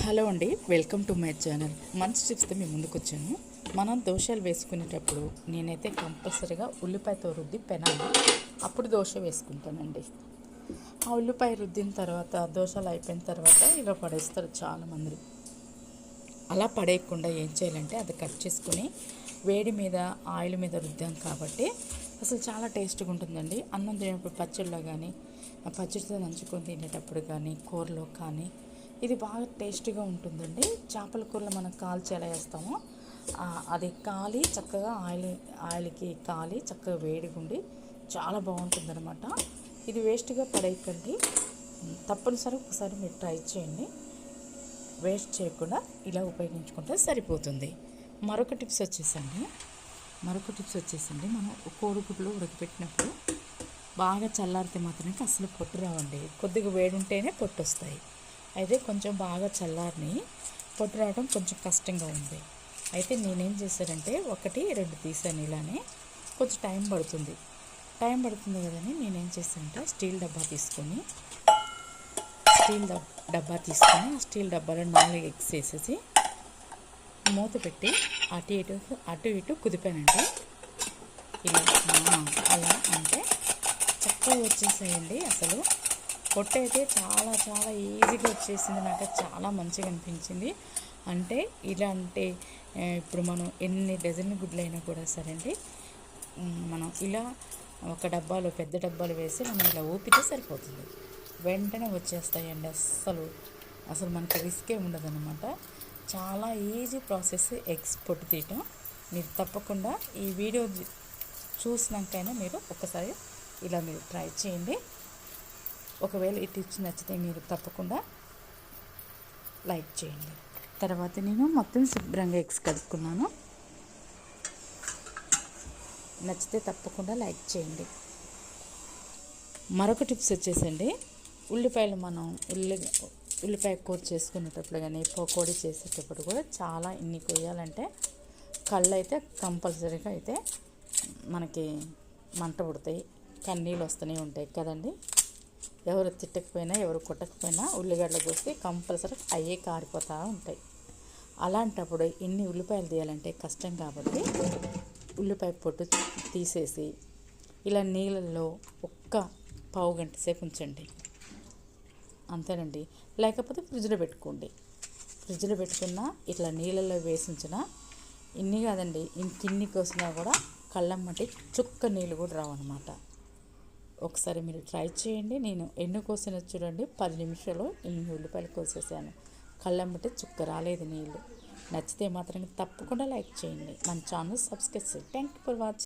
Hello అండి, welcome to my channel. మంచి టిప్స్తో మేము ముందుకు వచ్చాను. మనం దోశలు వేసుకునేటప్పుడు నేనైతే కంపల్సరీగా ఉల్లిపాయతో రుద్ది పెనాలి, అప్పుడు దోశ వేసుకుంటానండి. ఆ ఉల్లిపాయ రుద్దిన తర్వాత దోశలు అయిపోయిన తర్వాత ఇలా పడేస్తారు చాలామంది. అలా పడేయకుండా ఏం చేయాలంటే అది కట్ చేసుకుని వేడి మీద ఆయిల్ మీద రుద్దాం కాబట్టి అసలు చాలా టేస్ట్గా ఉంటుందండి. అన్నం తినేటప్పుడు పచ్చడిలో కానీ పచ్చడితో నంచుకొని తినేటప్పుడు కానీ కూరలో కానీ ఇది బాగా టేస్ట్గా ఉంటుందండి. చేపల కూరలో మనం కాల్చి ఎలా వేస్తామో అది కాలి చక్కగా ఆయిల్కి కాలి చక్కగా వేడిగుండి చాలా బాగుంటుందన్నమాట. ఇది వేస్ట్గా పడేయకండి, తప్పనిసరి ఒకసారి మీరు ట్రై చేయండి. వేస్ట్ చేయకుండా ఇలా ఉపయోగించుకుంటే సరిపోతుంది. మరొక టిప్స్ వచ్చేసండి మనం కోడిగుడ్లు ఉడకపెట్టినప్పుడు బాగా చల్లారితే మాత్రమే అసలు పొట్టు రావండి. కొద్దిగా వేడి ఉంటేనే పొట్టు వస్తాయి. అయితే కొంచెం బాగా చల్లారిని పొట్టు రావడం కొంచెం కష్టంగా ఉంది. అయితే నేనేం చేశానంటే 1-2 తీసాను. ఇలానే కొంచెం టైం పడుతుంది కదని నేనేం చేశానంటే స్టీల్ డబ్బా తీసుకొని ఆ స్టీల్ డబ్బాలో 4 ఎగ్స్ వేసేసి మూత పెట్టి అటు ఇటు కుదిపానండి. ఇలా అలా అంటే చక్కగా వచ్చేసాయండి. అసలు పొట్టు అయితే చాలా చాలా ఈజీగా వచ్చేసింది. నాకు చాలా మంచిగా అనిపించింది. అంటే ఇలా అంటే ఇప్పుడు మనం ఎన్ని డజన్ గుడ్లు అయినా కూడా సరే అండి, మనం ఇలా ఒక డబ్బాలో పెద్ద డబ్బాలు వేసి మనం ఇలా ఊపితే సరిపోతుంది, వెంటనే వచ్చేస్తాయండి. అసలు మనకి రిస్కే ఉండదన్నమాట. చాలా ఈజీ ప్రాసెస్ ఎగ్స్ పొట్టు తీయటం. మీరు తప్పకుండా ఈ వీడియో చూసినాకైనా మీరు ఒకసారి ఇలా మీరు ట్రై చేయండి. ఒకవేళ ఈ టిప్స్ నచ్చితే మీరు తప్పకుండా లైక్ చేయండి. తర్వాత నేను మొత్తం శుభ్రంగా ఎగ్స్ కలుపుకున్నాను. నచ్చితే తప్పకుండా లైక్ చేయండి. మరొక టిప్స్ వచ్చేసండి, ఉల్లిపాయలు మనం ఉల్లిపాయ కూర చేసుకునేటప్పుడు కానీ పకోడీ చేసేటప్పుడు కూడా చాలా ఇన్ని కొయ్యాలంటే కళ్ళు అయితే కంపల్సరీగా అయితే మనకి మంట పుడతాయి, కన్నీళ్ళు వస్తూనే ఉంటాయి కదండి. ఎవరు తిట్టకపోయినా ఎవరు కొట్టకపోయినా ఉల్లిగడ్డలు కోసి కంపల్సరీ అయ్యే కారిపోతూ ఉంటాయి. అలాంటప్పుడు ఇన్ని ఉల్లిపాయలు తీయాలంటే కష్టం కాబట్టి ఉల్లిపాయ పొట్టు తీసేసి ఇలా నీళ్ళల్లో ఒక్క పావు గంట సేపు ఉంచండి, అంతేనండి. లేకపోతే ఫ్రిడ్జ్లో పెట్టుకోండి. ఫ్రిడ్జ్లో పెట్టుకున్నా ఇట్లా నీళ్ళల్లో వేసి ఉంచినా ఇన్ని కాదండి, ఇంకిన్ని కోసినా కూడా కళ్ళమ్మటి చుక్క నీళ్ళు కూడా రావన్నమాట. ఒకసారి మీరు ట్రై చేయండి. నేను ఎన్ని కోసిన చూడండి, 10 నిమిషాలు ఇన్ని ఉల్లిపాయలు కోసేసాను. కళ్ళమ్మటి చుక్క రాలేదు నీళ్ళు. నచ్చితే మాత్రం తప్పకుండా లైక్ చేయండి. మన ఛానల్ సబ్స్క్రైబ్ చేయండి. Thank you for watching.